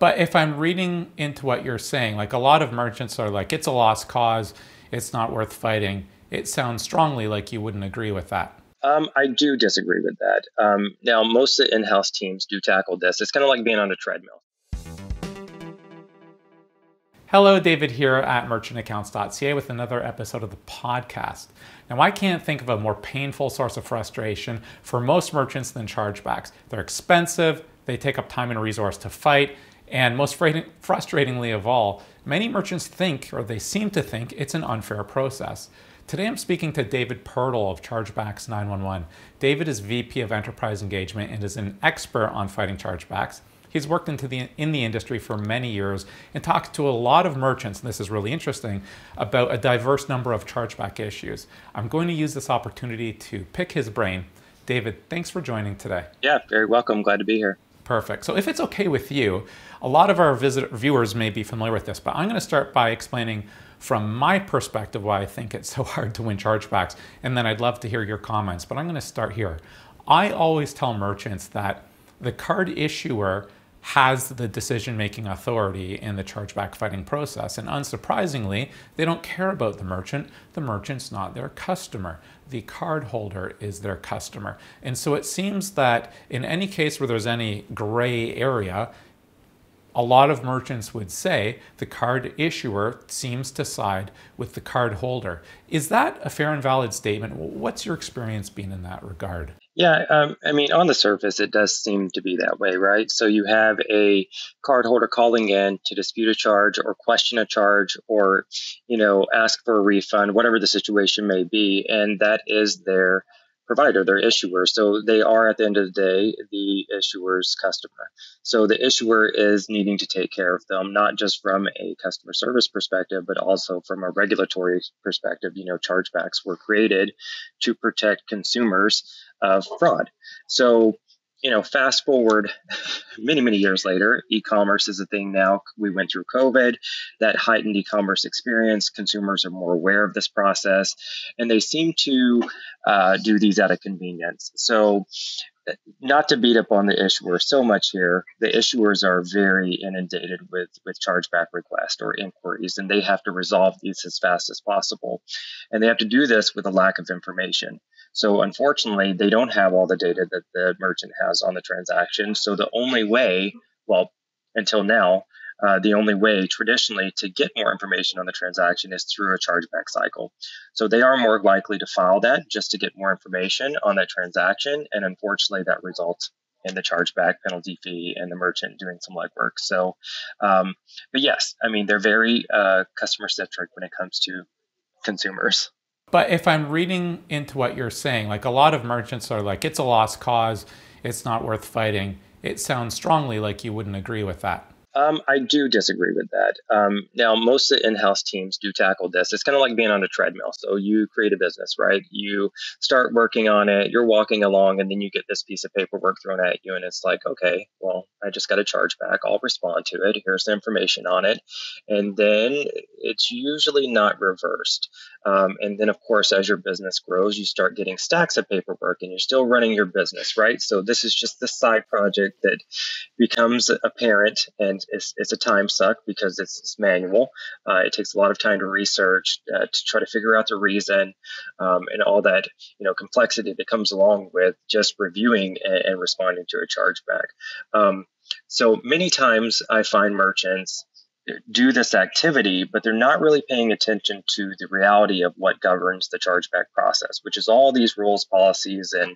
But if I'm reading into what you're saying, like a lot of merchants are like, it's a lost cause, it's not worth fighting. It sounds strongly like you wouldn't agree with that. I do disagree with that. Now, most of the in-house teams do tackle this. It's kind of like being on a treadmill. Hello, David here at merchantaccounts.ca with another episode of the podcast. Now, I can't think of a more painful source of frustration for most merchants than chargebacks. They're expensive, they take up time and resource to fight, and most frustratingly of all, many merchants think, or they seem to think, it's an unfair process. Today I'm speaking to David Pirtle of Chargebacks 911. David is VP of Enterprise Engagement and is an expert on fighting chargebacks. He's worked in the industry for many years and talked to a lot of merchants, and this is really interesting, about a diverse number of chargeback issues. I'm going to use this opportunity to pick his brain. David, thanks for joining today. Yeah, very welcome. Glad to be here. Perfect. So if it's okay with you, a lot of our viewers may be familiar with this, but I'm going to start by explaining from my perspective why I think it's so hard to win chargebacks, and then I'd love to hear your comments, but I'm going to start here. I always tell merchants that the card issuer has the decision-making authority in the chargeback fighting process, and unsurprisingly, they don't care about the merchant. The merchant's not their customer. The card holder is their customer. And so it seems that in any case where there's any gray area, a lot of merchants would say the card issuer seems to side with the card holder. Is that a fair and valid statement? What's your experience been in that regard? Yeah, on the surface, it does seem to be that way, right? So you have a cardholder calling in to dispute a charge or question a charge or, ask for a refund, whatever the situation may be, and that is their provider, their issuer. So they are, at the end of the day, the issuer's customer. So the issuer is needing to take care of them, not just from a customer service perspective, but also from a regulatory perspective. Chargebacks were created to protect consumers of fraud. So, fast forward many, many years later, e-commerce is a thing now. We went through COVID, that heightened e-commerce experience. Consumers are more aware of this process, and they seem to do these out of convenience. So, not to beat up on the issuer so much here, the issuers are very inundated with chargeback requests or inquiries, and they have to resolve these as fast as possible. And they have to do this with a lack of information. So unfortunately, they don't have all the data that the merchant has on the transaction. So the only way, until now, the only way traditionally to get more information on the transaction is through a chargeback cycle. So they are more likely to file that just to get more information on that transaction. And unfortunately, that results in the chargeback penalty fee and the merchant doing some legwork. So, but yes, they're very customer centric when it comes to consumers. But if I'm reading into what you're saying, like a lot of merchants are like, it's a lost cause, it's not worth fighting. It sounds strongly like you wouldn't agree with that. I do disagree with that. Now, most of the in-house teams do tackle this. It's kind of like being on a treadmill. So you create a business, right? You start working on it, you're walking along, and then you get this piece of paperwork thrown at you, and it's like, okay, well, I just got a chargeback. I'll respond to it. Here's the information on it. And then it's usually not reversed. And then, of course, as your business grows, you start getting stacks of paperwork, and you're still running your business, right? So this is just the side project that becomes apparent, and it's a time suck because it's manual. It takes a lot of time to research, to try to figure out the reason, and all that complexity that comes along with just reviewing and responding to a chargeback. So many times I find merchants do this activity, but they're not really paying attention to the reality of what governs the chargeback process, which is all these rules, policies, and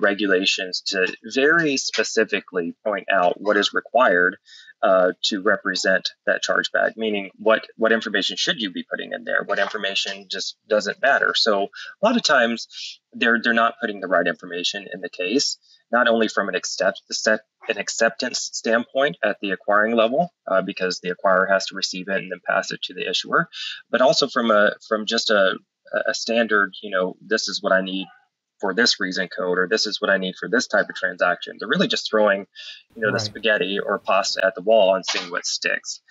regulations to very specifically point out what is required to represent that chargeback, meaning what information should you be putting in there? What information just doesn't matter? So a lot of times they're not putting the right information in the case, not only from an acceptance standpoint at the acquiring level, because the acquirer has to receive it and then pass it to the issuer, but also from just a standard, this is what I need for this reason code, or this is what I need for this type of transaction. They're really just throwing, the spaghetti or pasta at the wall and seeing what sticks.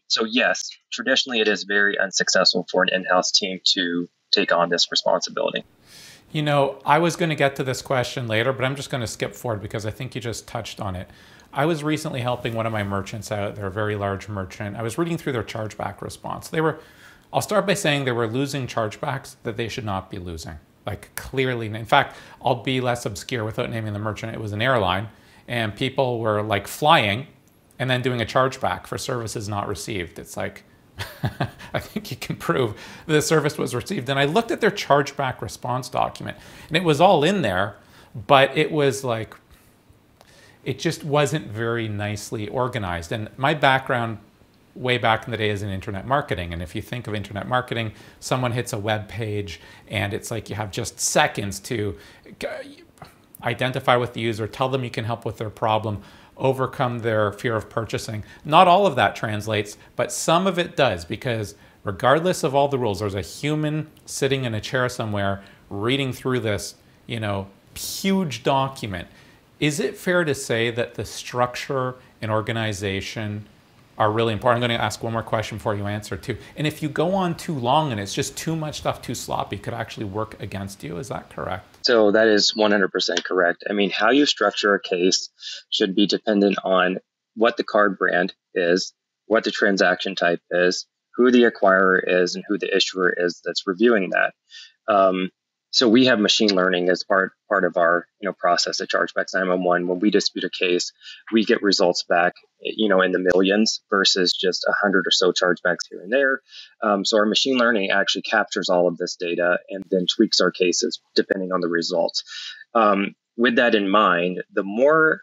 So yes, traditionally it is very unsuccessful for an in-house team to take on this responsibility. I was going to get to this question later, but I'm just going to skip forward because I think you just touched on it. I was recently helping one of my merchants out. They're a very large merchant. I was reading through their chargeback response. I'll start by saying they were losing chargebacks that they should not be losing. Like clearly, in fact, I'll be less obscure without naming the merchant. It was an airline, and people were like flying and then doing a chargeback for services not received. It's like, I think you can prove the service was received. And I looked at their chargeback response document, and it was all in there, but it was like, it just wasn't very nicely organized. And my background way back in the day is in internet marketing. And if you think of internet marketing, someone hits a web page and it's like you have just seconds to identify with the user, tell them you can help with their problem, overcome their fear of purchasing. Not all of that translates, but some of it does, because regardless of all the rules, there's a human sitting in a chair somewhere reading through this, huge document. Is it fair to say that the structure and organization are really important? I'm going to ask one more question before you answer too. And if you go on too long and it's just too much stuff, too sloppy, it could actually work against you. Is that correct? So that is 100% correct. I mean, how you structure a case should be dependent on what the card brand is, what the transaction type is, who the acquirer is, and who the issuer is that's reviewing that. So we have machine learning as part of our process at Chargebacks 911. When we dispute a case, we get results back in the millions versus just 100 or so chargebacks here and there. So our machine learning actually captures all of this data and then tweaks our cases depending on the results. With that in mind, the more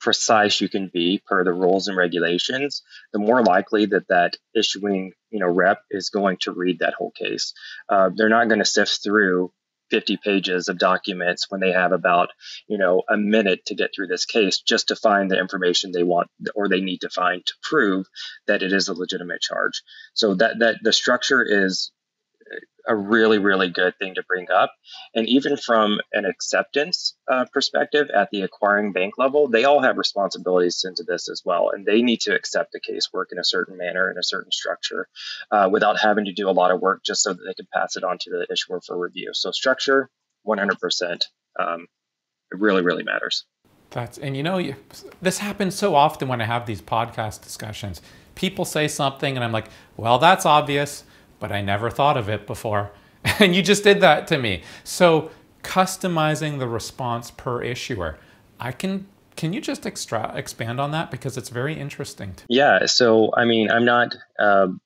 precise you can be per the rules and regulations, the more likely that issuing rep is going to read that whole case. They're not going to sift through 50 pages of documents when they have about a minute to get through this case just to find the information they want or they need to find to prove that it is a legitimate charge. So that the structure is a really, really good thing to bring up. And even from an acceptance perspective at the acquiring bank level, they all have responsibilities into this as well. And they need to accept the casework in a certain manner, in a certain structure, without having to do a lot of work just so that they can pass it on to the issuer for review. So structure, 100%, it really, really matters. This happens so often when I have these podcast discussions. People say something and I'm like, well, that's obvious, but I never thought of it before. And you just did that to me. So customizing the response per issuer, can you just expand on that? Because it's very interesting. Yeah, so I mean, I'm not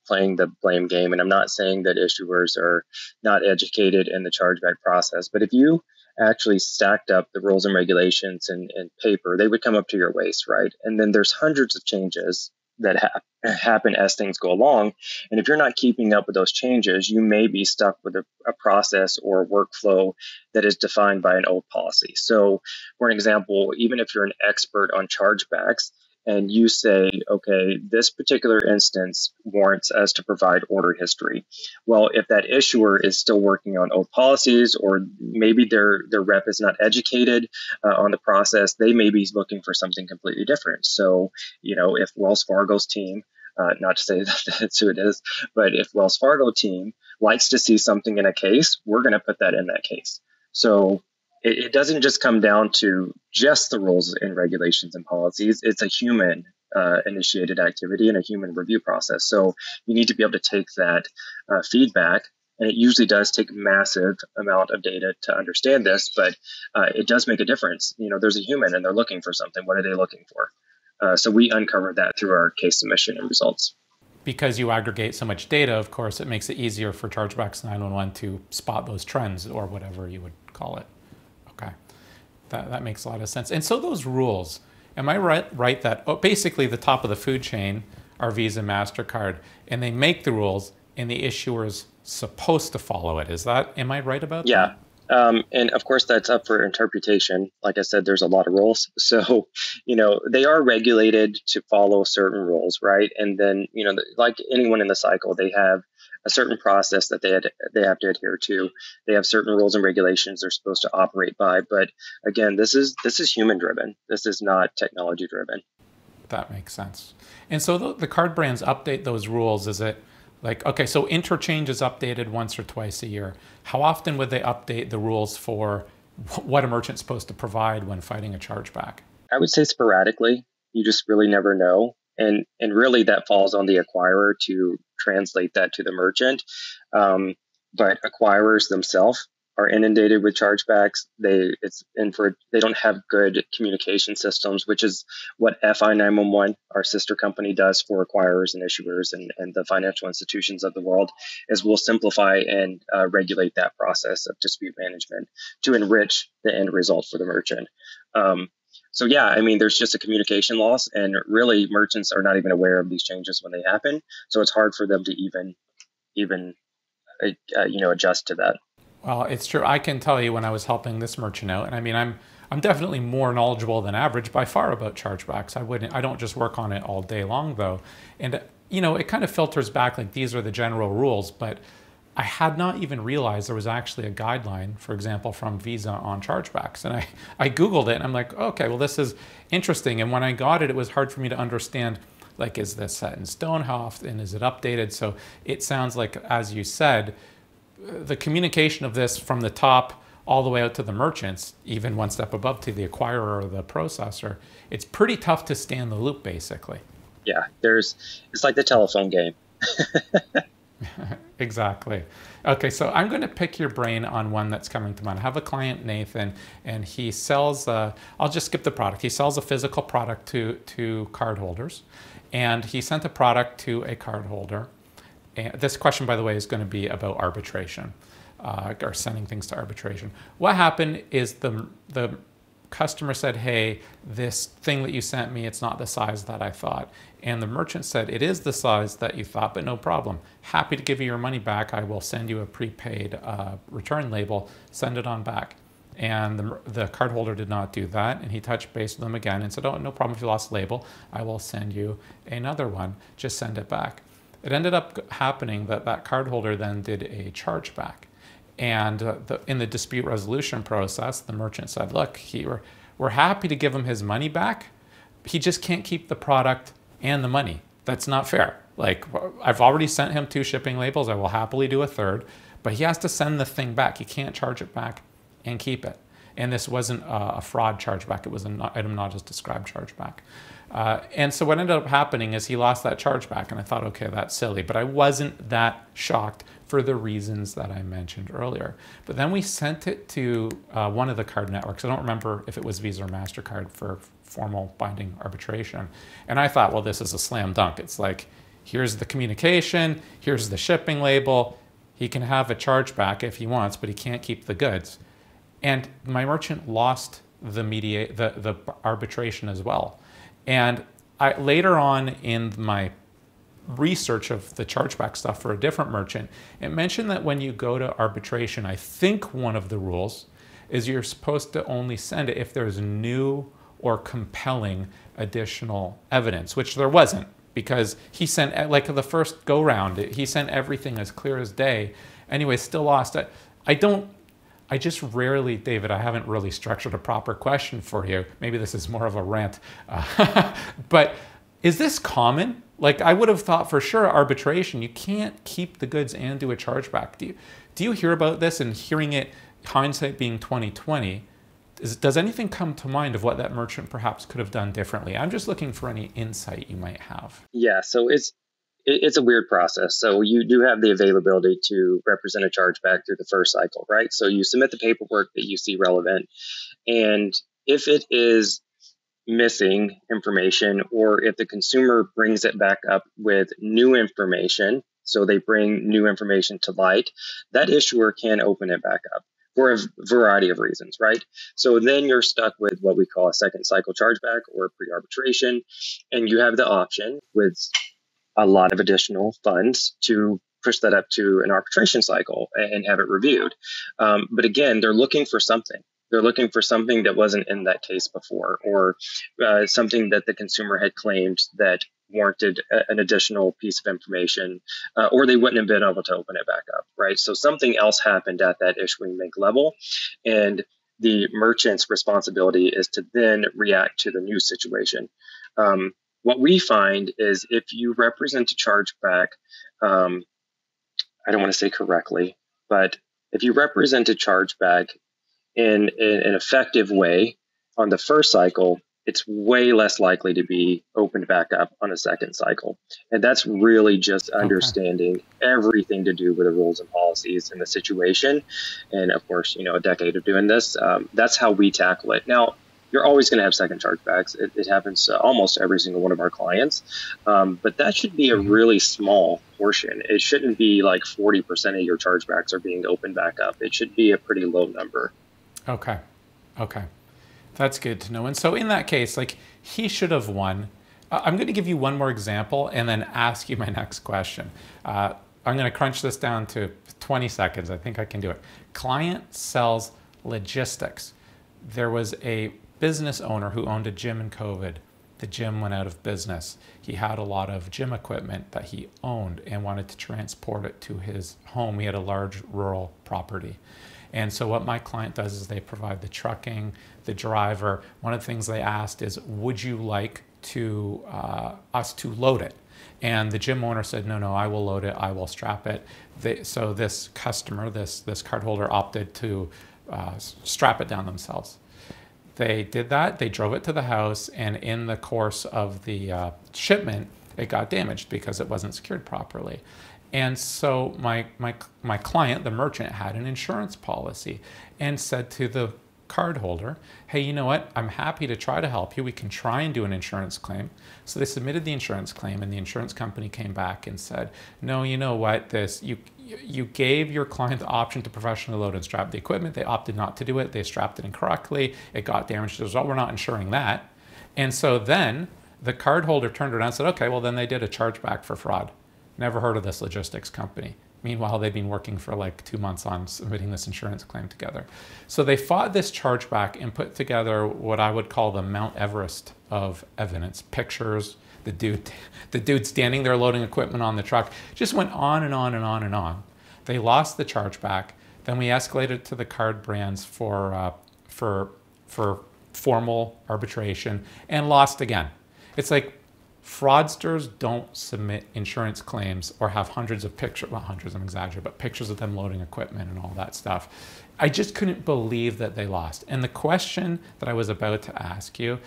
playing the blame game, and I'm not saying that issuers are not educated in the chargeback process. But if you actually stacked up the rules and regulations in paper, they would come up to your waist, right? And then there's hundreds of changes that happen as things go along. And if you're not keeping up with those changes, you may be stuck with a process or a workflow that is defined by an old policy. So for an example, even if you're an expert on chargebacks and you say, okay, this particular instance warrants us to provide order history. Well, if that issuer is still working on old policies, or maybe their rep is not educated on the process, they may be looking for something completely different. So, if Wells Fargo's team, not to say that that's who it is, but if Wells Fargo team likes to see something in a case, we're going to put that in that case. So it doesn't just come down to just the rules and regulations and policies. It's a human initiated activity and a human review process. So you need to be able to take that feedback, and it usually does take a massive amount of data to understand this, but it does make a difference. There's a human and they're looking for something. What are they looking for? So we uncover that through our case submission and results. Because you aggregate so much data, of course, it makes it easier for Chargebacks 911 to spot those trends, or whatever you would call it. Okay, that makes a lot of sense. And so those rules, am I right that basically the top of the food chain are Visa, MasterCard, and they make the rules and the issuer's supposed to follow it? Am I right about that? Yeah. And of course, that's up for interpretation. Like I said, there's a lot of rules. So, they are regulated to follow certain rules, right? And then, like anyone in the cycle, they have a certain process that they have to adhere to. They have certain rules and regulations they're supposed to operate by. But again, this is human driven. This is not technology driven. That makes sense. And so the card brands update those rules. Is it like, okay, so interchange is updated once or twice a year. How often would they update the rules for what a merchant's supposed to provide when fighting a chargeback? I would say sporadically. You just really never know. And really that falls on the acquirer to translate that to the merchant. But acquirers themselves are inundated with chargebacks. They don't have good communication systems, which is what FI 911, our sister company, does for acquirers and issuers and the financial institutions of the world, is we'll simplify and regulate that process of dispute management to enrich the end result for the merchant. So yeah, I mean, there's just a communication loss, and really merchants are not even aware of these changes when they happen. So it's hard for them to even adjust to that. Well, it's true. I can tell you when I was helping this merchant out, and I mean, I'm definitely more knowledgeable than average by far about chargebacks. I don't just work on it all day long though, and it kind of filters back like these are the general rules, but I had not even realized there was actually a guideline, for example, from Visa on chargebacks. And I Googled it and I'm like, okay, well, this is interesting. And when I got it, it was hard for me to understand, like, is this set in stone? How often is it updated? So it sounds like, as you said, the communication of this from the top all the way out to the merchants, even one step above to the acquirer or the processor, it's pretty tough to stay in the loop, basically. Yeah, it's like the telephone game. Exactly. Okay, so I'm going to pick your brain on one that's coming to mind. I have a client, Nathan, and he sells, I'll just skip the product. He sells a physical product to cardholders, and he sent a product to a cardholder. And this question, by the way, is going to be about arbitration, or sending things to arbitration. What happened is the customer said, hey, this thing that you sent me, it's not the size that I thought. And the merchant said, it is the size that you thought, but no problem. Happy to give you your money back. I will send you a prepaid return label, send it on back. And the cardholder did not do that. And he touched base with them again and said, oh, no problem if you lost the label. I will send you another one. Just send it back. It ended up happening that that cardholder then did a chargeback. And in the dispute resolution process, the merchant said, look, we're happy to give him his money back. He just can't keep the product and the money. That's not fair. Like, I've already sent him 2 shipping labels. I will happily do a 3rd, but he has to send the thing back. He can't charge it back and keep it. And this wasn't a fraud chargeback. It was an item not as described chargeback. And so what ended up happening is he lost that chargeback, and I thought, okay, that's silly. But I wasn't that shocked for the reasons that I mentioned earlier. But then we sent it to one of the card networks. I don't remember if it was Visa or MasterCard for formal binding arbitration. And I thought, well, this is a slam dunk. It's like, here's the communication, here's the shipping label. He can have a chargeback if he wants, but he can't keep the goods. And my merchant lost the arbitration as well. And later on in my research of the chargeback stuff for a different merchant, it mentioned that when you go to arbitration, I think one of the rules is you're supposed to only send it if there's new or compelling additional evidence, which there wasn't, because he sent, like the first go round, he sent everything as clear as day. Anyway, still lost it. I just rarely, David, I haven't really structured a proper question for you. Maybe this is more of a rant. But is this common? Like, I would have thought for sure arbitration, you can't keep the goods and do a chargeback. Do you hear about this? And hearing it, hindsight being 2020, does anything come to mind of what that merchant perhaps could have done differently? I'm just looking for any insight you might have. Yeah, so it's a weird process. So you do have the availability to represent a chargeback through the first cycle, right? So you submit the paperwork that you see relevant. And if it is missing information, or if the consumer brings it back up with new information, so they bring new information to light, that issuer can open it back up for a variety of reasons, right? So then you're stuck with what we call a second cycle chargeback or pre-arbitration, and you have the option with a lot of additional funds to push that up to an arbitration cycle and have it reviewed. But again, they're looking for something. They're looking for something that wasn't in that case before, or something that the consumer had claimed that warranted an additional piece of information, or they wouldn't have been able to open it back up, right? So something else happened at that issuing bank level, and the merchant's responsibility is to then react to the new situation. What we find is if you represent a chargeback, I don't want to say correctly, but if you represent a chargeback in an effective way on the first cycle, it's way less likely to be opened back up on a second cycle. And that's really just Okay. understanding everything to do with the rules and policies in the situation. And of course, a decade of doing this, that's how we tackle it. Now, you're always going to have second chargebacks. It happens to almost every single one of our clients. But that should be a Hmm. really small portion. It shouldn't be like 40% of your chargebacks are being opened back up. It should be a pretty low number. Okay. Okay. That's good to know. And so in that case, like he should have won. I'm going to give you one more example and then ask you my next question. I'm going to crunch this down to 20 seconds. I think I can do it. Client sells logistics. There was a business owner who owned a gym in COVID. The gym went out of business. He had a lot of gym equipment that he owned and wanted to transport it to his home. He had a large rural property. And so what my client does is they provide the trucking, the driver. One of the things they asked is, would you like to us to load it? And the gym owner said, no, I will load it. I will strap it. So this customer, this cardholder opted to strap it down themselves. They did that. They drove it to the house, and in the course of the shipment, it got damaged because it wasn't secured properly. And so my client, the merchant, had an insurance policy and said to the cardholder, hey, you know what? I'm happy to try to help you. We can try and do an insurance claim. So they submitted the insurance claim, and the insurance company came back and said, no, you know what? You gave your client the option to professionally load and strap the equipment. They opted not to do it. They strapped it incorrectly. It got damaged as a result. We're not insuring that. And so then the cardholder turned around and said, okay, well, then they did a chargeback for fraud. Never heard of this logistics company. Meanwhile, they'd been working for like 2 months on submitting this insurance claim together. So they fought this chargeback and put together what I would call the Mount Everest of evidence. Pictures, the dude standing there loading equipment on the truck. Just went on and on and on and on. They lost the chargeback. Then we escalated to the card brands for formal arbitration and lost again. It's like fraudsters don't submit insurance claims or have hundreds of pictures, well, hundreds, I'm exaggerating, but pictures of them loading equipment and all that stuff. I just couldn't believe that they lost. And the question that I was about to ask you,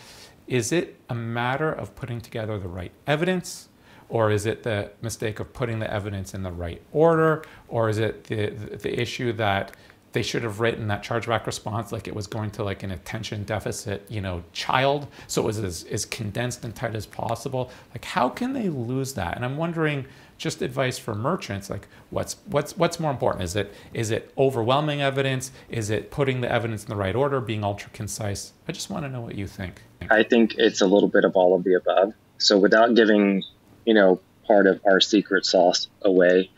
is it a matter of putting together the right evidence, or is it the mistake of putting the evidence in the right order, or is it the issue that they should have written that chargeback response like it was going to like an attention deficit, child, so it was as condensed and tight as possible? Like, how can they lose that? And I'm wondering, just advice for merchants, like what's more important? Is it overwhelming evidence? Is it putting the evidence in the right order, being ultra concise? I just want to know what you think. I think it's a little bit of all of the above. So without giving, part of our secret sauce away,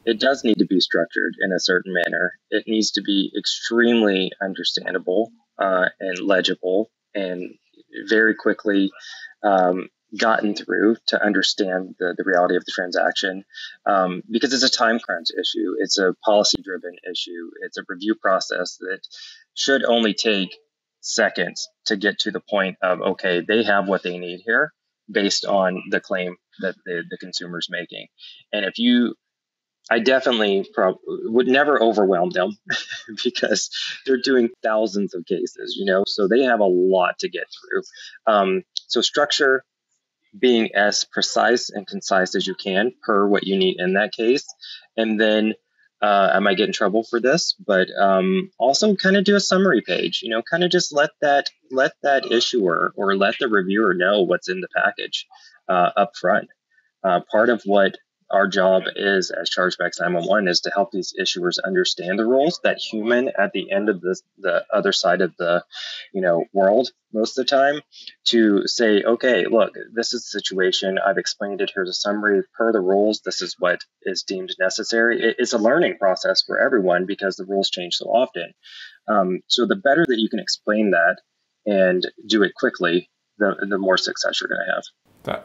it does need to be structured in a certain manner. It needs to be extremely understandable and legible and very quickly gotten through to understand the reality of the transaction, because it's a time crunch issue. It's a policy driven issue. It's a review process that should only take seconds to get to the point of, okay, they have what they need here based on the claim that the consumer's making. And I definitely would never overwhelm them because they're doing thousands of cases, so they have a lot to get through. So structure, being as precise and concise as you can per what you need in that case. And then I might get in trouble for this, but also kind of do a summary page, kind of just let that issuer or let the reviewer know what's in the package up front. Part of what our job is as Chargebacks 911 is to help these issuers understand the rules. That human at the end of the other side of the world most of the time, to say, okay, look, this is the situation. I've explained it. Here's a summary per the rules. This is what is deemed necessary. It's a learning process for everyone because the rules change so often. So the better that you can explain that and do it quickly, the more success you're going to have.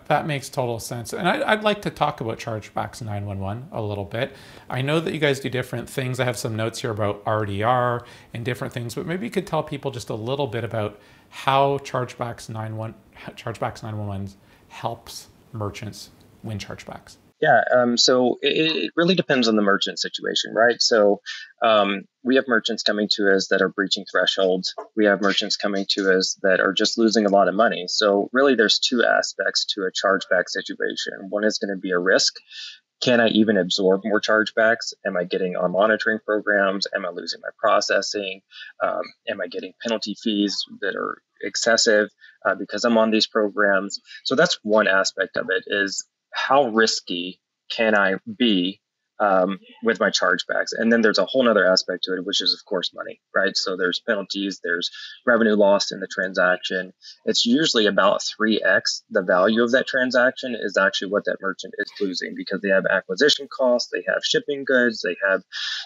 That makes total sense. And I'd like to talk about Chargebacks 911 a little bit. I know that you guys do different things. I have some notes here about RDR and different things, but maybe you could tell people just a little bit about how Chargebacks 911 helps merchants win chargebacks. Yeah, so it really depends on the merchant situation, right? So we have merchants coming to us that are breaching thresholds. We have merchants coming to us that are just losing a lot of money. So really, there's two aspects to a chargeback situation. One is going to be a risk. Can I even absorb more chargebacks? Am I getting on monitoring programs? Am I losing my processing? Am I getting penalty fees that are excessive because I'm on these programs? So that's one aspect of it is how risky can I be with my chargebacks? And then there's a whole other aspect to it, which is, of course, money, right? So there's penalties, there's revenue lost in the transaction. It's usually about 3x the value of that transaction is actually what that merchant is losing because they have acquisition costs, they have shipping goods, they have,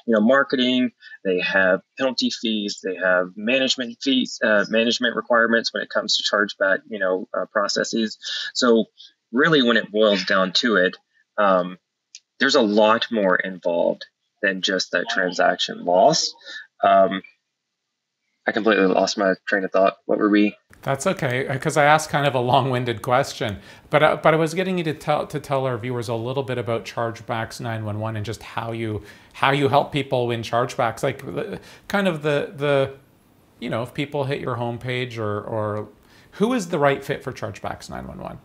marketing, they have penalty fees, they have management fees, management requirements when it comes to chargeback, processes. So really, when it boils down to it, there's a lot more involved than just that transaction loss. I completely lost my train of thought. What were we? That's okay, because I asked kind of a long-winded question, but I was getting you to tell our viewers a little bit about Chargebacks 911 and just how you help people win chargebacks, like kind of the if people hit your homepage or who is the right fit for Chargebacks 911.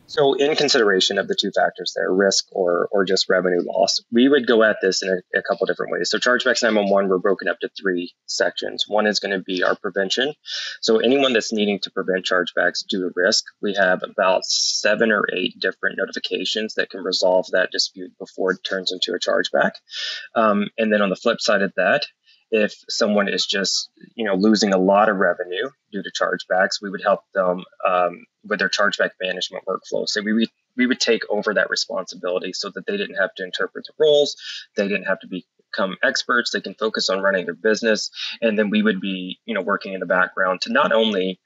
So, in consideration of the two factors there, risk or just revenue loss, we would go at this in a couple different ways. So, Chargebacks 911, we're broken up to three sections. One is going to be our prevention. So, anyone that's needing to prevent chargebacks due to risk, we have about 7 or 8 different notifications that can resolve that dispute before it turns into a chargeback. And then on the flip side of that, if someone is just losing a lot of revenue due to chargebacks, we would help them with their chargeback management workflow. So we would take over that responsibility so that they didn't have to interpret the rules, they didn't have to become experts, they can focus on running their business, and then we would be working in the background to not only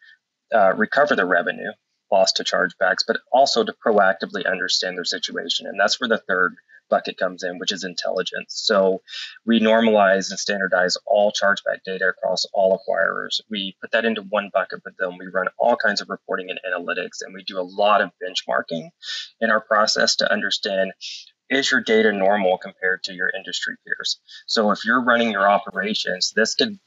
recover the revenue lost to chargebacks, but also to proactively understand their situation. And that's where the third bucket comes in, which is intelligence. So we normalize and standardize all chargeback data across all acquirers. We put that into one bucket with them. We run all kinds of reporting and analytics, and we do a lot of benchmarking in our process to understand, is your data normal compared to your industry peers? So if you're running your operations, this could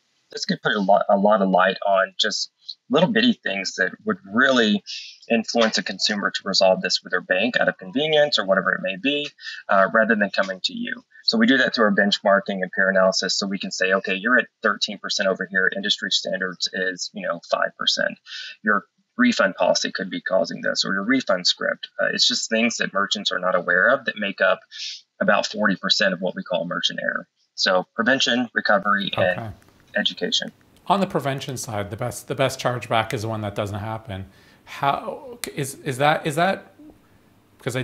put a lot of light on just little bitty things that would really influence a consumer to resolve this with their bank out of convenience or whatever it may be, rather than coming to you. So we do that through our benchmarking and peer analysis. So we can say, okay, you're at 13% over here. Industry standards is 5%. Your refund policy could be causing this, or your refund script. It's just things that merchants are not aware of that make up about 40% of what we call merchant error. So prevention, recovery, and education. On the prevention side, the best chargeback is the one that doesn't happen. How is that? Because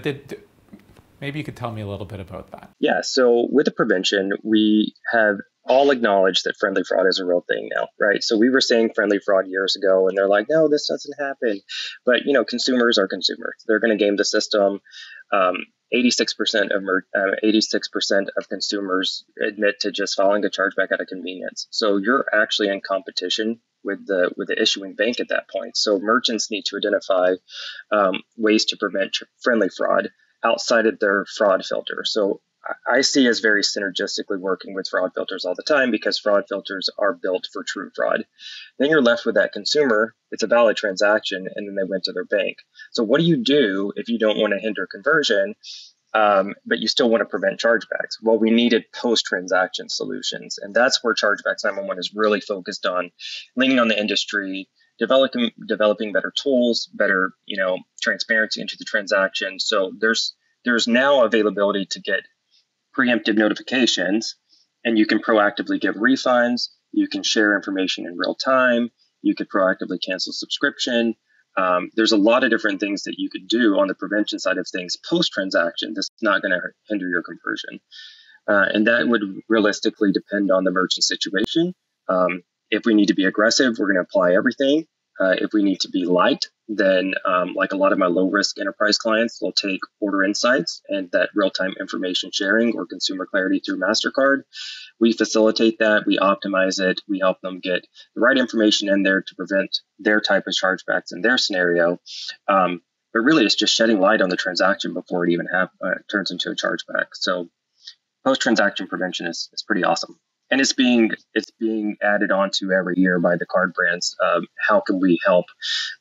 maybe you could tell me a little bit about that. Yeah. So with the prevention, we have all acknowledged that friendly fraud is a real thing now, right? So we were saying friendly fraud years ago, and they're like, no, this doesn't happen. But consumers are consumers. They're going to game the system. 86% of consumers admit to just filing a chargeback out of convenience. So you're actually in competition with the issuing bank at that point. So merchants need to identify ways to prevent friendly fraud outside of their fraud filter. So I see as very synergistically working with fraud filters all the time, because fraud filters are built for true fraud. Then you're left with that consumer. It's a valid transaction, and then they went to their bank. So what do you do if you don't want to hinder conversion, but you still want to prevent chargebacks? Well, we needed post-transaction solutions, and that's where Chargebacks 911 is really focused on, leaning on the industry, developing better tools, better transparency into the transaction. So there's now availability to get preemptive notifications, and you can proactively give refunds. You can share information in real time. You could proactively cancel subscription. There's a lot of different things that you could do on the prevention side of things post-transaction that's not going to hinder your conversion. And that would realistically depend on the merchant situation. If we need to be aggressive, we're going to apply everything. If we need to be light, then like a lot of my low-risk enterprise clients, they'll take order insights and that real-time information sharing or consumer clarity through MasterCard. We facilitate that. We optimize it. We help them get the right information in there to prevent their type of chargebacks in their scenario. But but really it's just shedding light on the transaction before it even turns into a chargeback. So post-transaction prevention is pretty awesome. And it's being added onto every year by the card brands. How can we help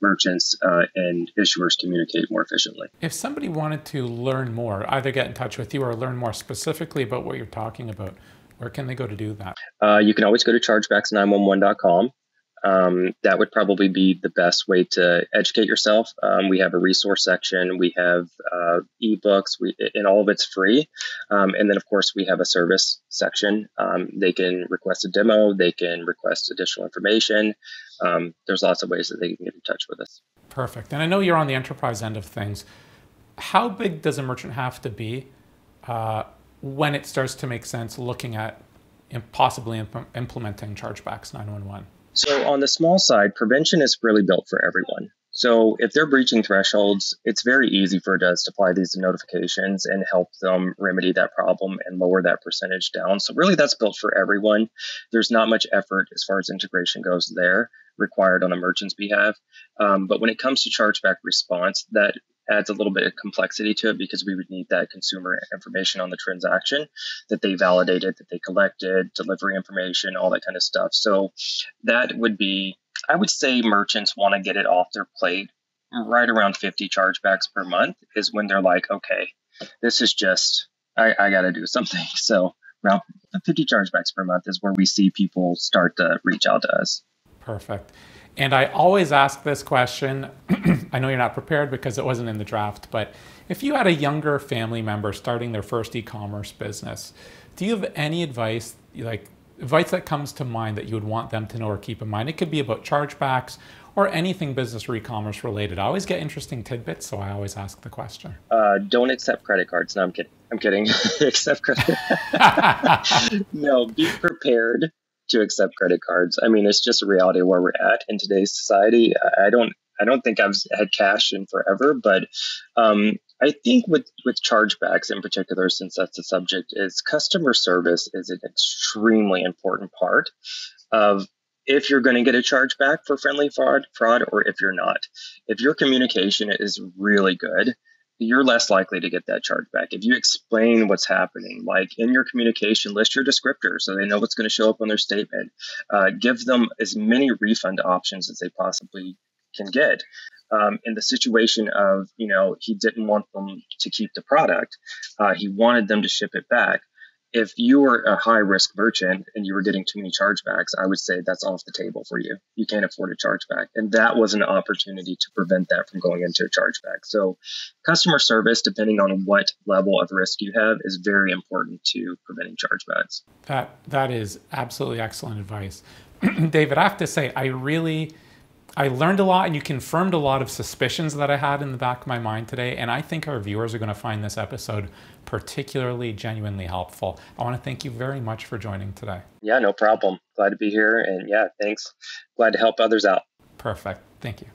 merchants and issuers communicate more efficiently? If somebody wanted to learn more, either get in touch with you or learn more specifically about what you're talking about, where can they go to do that? You can always go to chargebacks911.com. That would probably be the best way to educate yourself. We have a resource section. We have ebooks, and all of it's free. And then, of course, we have a service section. They can request a demo. They can request additional information. There's lots of ways that they can get in touch with us. Perfect. And I know you're on the enterprise end of things. How big does a merchant have to be when it starts to make sense looking at possibly implementing Chargebacks 911? So on the small side, prevention is really built for everyone. So if they're breaching thresholds, it's very easy for us to apply these notifications and help them remedy that problem and lower that percentage down. So really that's built for everyone. There's not much effort as far as integration goes there required on a merchant's behalf. But when it comes to chargeback response, that adds a little bit of complexity to it because we would need that consumer information on the transaction that they validated, that they collected, delivery information, all that kind of stuff. So that would be, I would say merchants want to get it off their plate right around 50 chargebacks per month is when they're like, okay, this is just, I got to do something. So around 50 chargebacks per month is where we see people start to reach out to us. Perfect. And I always ask this question. I know you're not prepared because it wasn't in the draft, but if you had a younger family member starting their first e-commerce business, do you have any advice, like advice that comes to mind that you would want them to know or keep in mind? It could be about chargebacks or anything business or e-commerce related. I always get interesting tidbits, so I always ask the question. Don't accept credit cards. No, I'm kidding. I'm kidding. Accept credit. No, be prepared to accept credit cards. I mean, it's just a reality of where we're at in today's society. I don't think I've had cash in forever, but I think with chargebacks in particular, since that's the subject, is customer service is an extremely important part of if you're going to get a chargeback for friendly fraud, or if you're not. If your communication is really good, you're less likely to get that chargeback. If you explain what's happening, like in your communication, list your descriptors so they know what's going to show up on their statement. Give them as many refund options as they possibly can get. In the situation of, he didn't want them to keep the product, he wanted them to ship it back. If you were a high-risk merchant and you were getting too many chargebacks, I would say that's off the table for you. You can't afford a chargeback. And that was an opportunity to prevent that from going into a chargeback. So customer service, depending on what level of risk you have, is very important to preventing chargebacks. That is absolutely excellent advice. David, I have to say, I learned a lot and you confirmed a lot of suspicions that I had in the back of my mind today. And I think our viewers are going to find this episode particularly genuinely helpful. I want to thank you very much for joining today. Yeah, no problem. Glad to be here. And yeah, thanks. Glad to help others out. Perfect. Thank you.